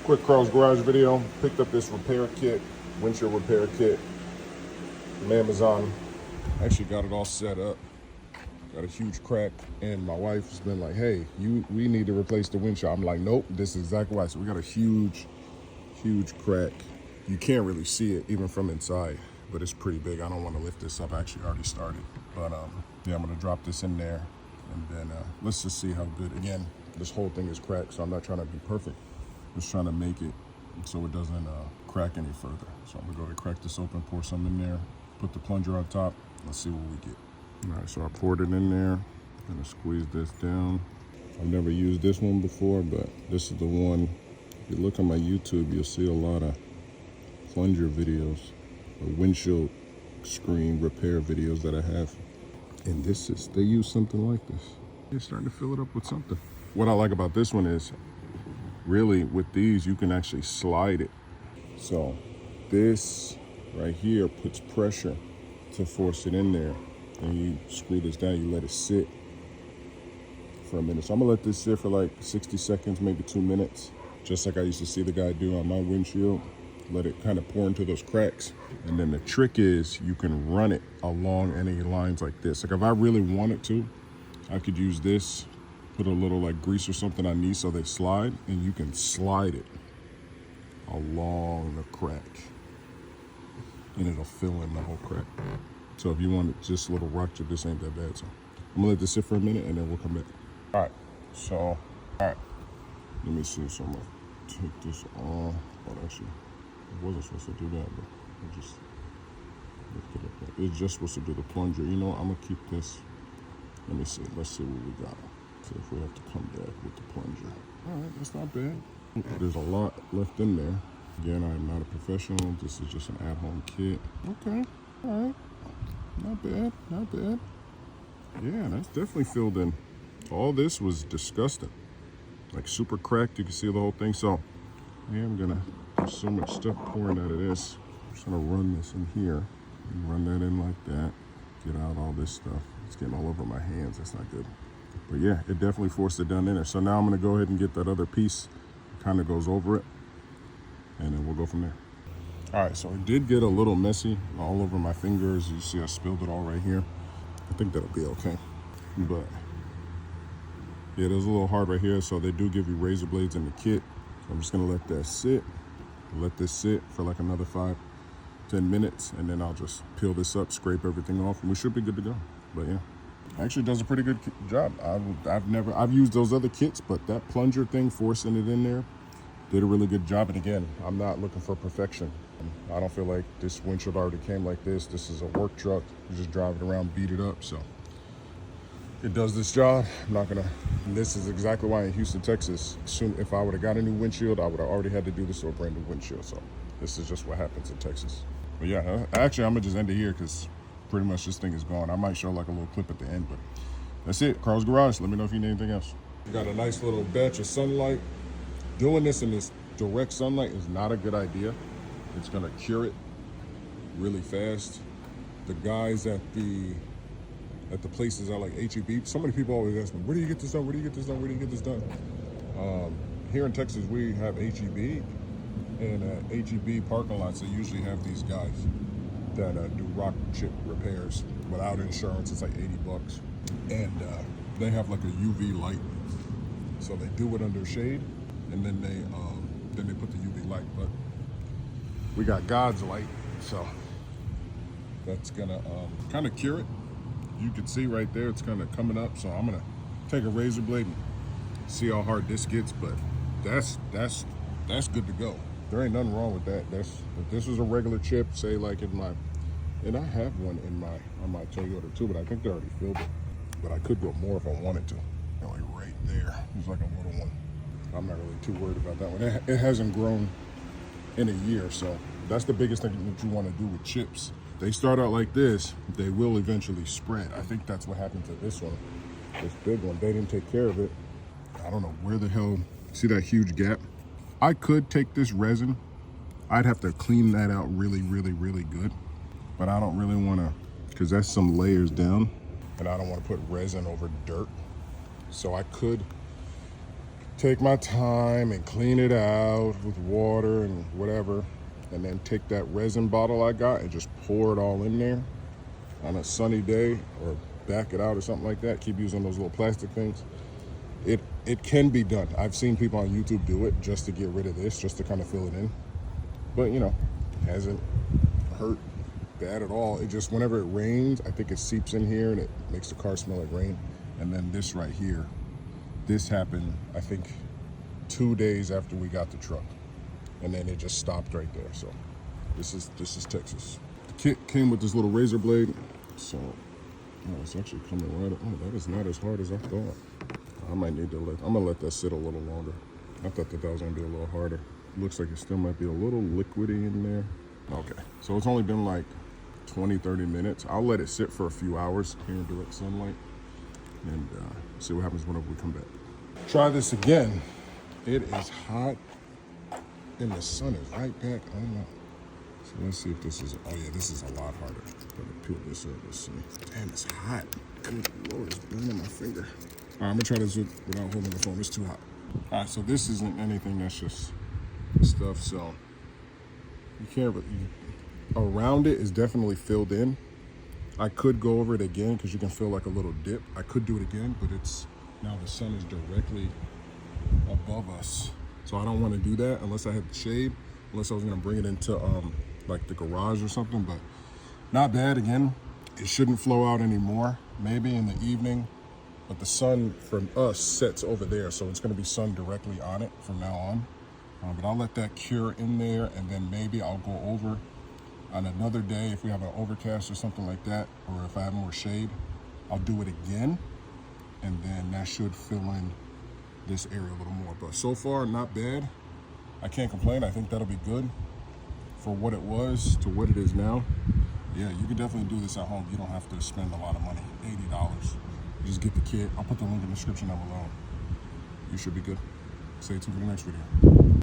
Quick Carl's Garage video. Picked up this repair kit, windshield repair kit from Amazon. Actually got it all set up. Got a huge crack, and my wife's been like, hey, we need to replace the windshield. I'm like, nope, this is exactly why. So we got a huge crack. You can't really see it even from inside, but it's pretty big. I don't want to lift this up. I actually already started. But yeah, I'm gonna drop this in there, and then let's just see how good. Again, this whole thing is cracked, so I'm not trying to be perfect. Just trying to make it so it doesn't crack any further. So I'm gonna go ahead and crack this open, pour some in there, put the plunger on top. Let's see what we get. All right, so I poured it in there. Gonna squeeze this down. I've never used this one before, but this is the one. If you look on my YouTube, you'll see a lot of plunger videos or windshield screen repair videos that I have. And this is, they use something like this. They're starting to fill it up with something. What I like about this one is, really with these, you can actually slide it. So this right here puts pressure to force it in there. And you screw this down, you let it sit for a minute. So I'm gonna let this sit for like 60 seconds, maybe 2 minutes. Just like I used to see the guy do on my windshield. Let it kind of pour into those cracks. And then the trick is you can run it along any lines like this. Like if I really wanted to, I could use this, put a little like grease or something on these so they slide, and you can slide it along the crack. And it'll fill in the whole crack. So if you want it just a little rock chip, this ain't that bad. So I'm gonna let this sit for a minute and then we'll come back. All right, so, all right. Let me see, so I'm gonna take this off. Oh, actually, I wasn't supposed to do that, but I just lifted it up. It's just supposed to do the plunger. You know what, I'm gonna keep this. Let me see, let's see what we got. See if we have to come back with the plunger. All right, that's not bad. There's a lot left in there. Again, I'm not a professional. This is just an at-home kit. Okay, all right. Not bad, not bad. Yeah, that's definitely filled in. All this was disgusting. Like super cracked, you can see the whole thing. So, yeah, I'm gonna, there's so much stuff pouring out of this. I'm just gonna run this in here. And run that in like that. Get out all this stuff. It's getting all over my hands, that's not good. But yeah, it definitely forced it down in there. So now I'm gonna go ahead and get that other piece. Kind of goes over it. And then we'll go from there. All right, so it did get a little messy all over my fingers. You see I spilled it all right here. I think that'll be okay. But yeah, it was a little hard right here, so they do give you razor blades in the kit. I'm just gonna let that sit. Let this sit for like another 5-10 minutes, and then I'll just peel this up, scrape everything off, and we should be good to go. But yeah, actually does a pretty good job. I've used those other kits, but that plunger thing, forcing it in there, did a really good job. And again, I'm not looking for perfection. I don't feel like this windshield already came like this. This is a work truck. You just drive it around, beat it up. So it does this job. I'm not gonna, this is exactly why in Houston, Texas, soon if I would have got a new windshield, I would have already had to do this to a brand new windshield. So this is just what happens in Texas. But yeah, actually I'm gonna just end it here because pretty much this thing is gone. I might show like a little clip at the end, but that's it. Carl's Garage. Let me know if you need anything else. Got a nice little batch of sunlight. Doing this in this direct sunlight is not a good idea. It's gonna cure it really fast. The guys at the places I like HEB, so many people always ask me, where do you get this done? Where do you get this done? Where do you get this done? Here in Texas, we have HEB, and at HEB parking lots, they usually have these guys that do rock chip repairs without insurance. It's like 80 bucks. And they have like a UV light. So they do it under shade, and then they put the UV light. But we got God's light, so that's gonna kind of cure it. You can see right there, it's kind of coming up. So I'm gonna take a razor blade and see how hard this gets, but that's good to go. There ain't nothing wrong with that. If this was a regular chip, say like in my, and I have one on my Toyota too, but I think they already filled it. But I could go more if I wanted to. Like right there, there's like a little one. I'm not really too worried about that one. It hasn't grown in a year, so that's the biggest thing that you want to do with chips. They start out like this, they will eventually spread. I think that's what happened to this one, this big one. They didn't take care of it. I don't know where the hell, see that huge gap? I could take this resin. I'd have to clean that out really, really, really good. But I don't really want to, because that's some layers down, and I don't want to put resin over dirt. So I could take my time and clean it out with water and whatever, and then take that resin bottle I got and just pour it all in there on a sunny day, or back it out or something like that. Keep using those little plastic things. It can be done. I've seen people on YouTube do it just to get rid of this, just to kind of fill it in. But you know, hasn't hurt bad at all. It just, whenever it rains, I think it seeps in here and it makes the car smell like rain. And then this right here, this happened, I think, 2 days after we got the truck. And then it just stopped right there. So this is Texas. The kit came with this little razor blade. So, oh, it's actually coming right up. Oh, that is not as hard as I thought. I might need to I'm gonna let that sit a little longer. I thought that was gonna be a little harder. Looks like it still might be a little liquidy in there. Okay, so it's only been like 20-30 minutes. I'll let it sit for a few hours here in direct sunlight and see what happens whenever we come back. Try this again. It is hot and the sun is right back on up. So let's see if this is, oh yeah, this is a lot harder. Let me peel this up, let's see. Damn, it's hot. Good Lord, it's burning my finger. All right, I'm gonna try this without holding the phone, it's too hot. All right, so this isn't anything, that's just stuff, so you can't really, around it is definitely filled in. I could go over it again because you can feel like a little dip. I could do it again, but it's, now the sun is directly above us. So I don't want to do that unless I had the shade, unless I was gonna bring it into like the garage or something, but not bad. Again, it shouldn't flow out anymore, maybe in the evening, but the sun from us sets over there, so it's gonna be sun directly on it from now on. But I'll let that cure in there, and then maybe I'll go over on another day if we have an overcast or something like that, or if I have more shade, I'll do it again, and then that should fill in this area a little more. But so far, not bad. I can't complain. I think that'll be good for what it was to what it is now. Yeah, you can definitely do this at home. You don't have to spend a lot of money, $80. You just get the kit. I'll put the link in the description down below. You should be good. Stay tuned for the next video.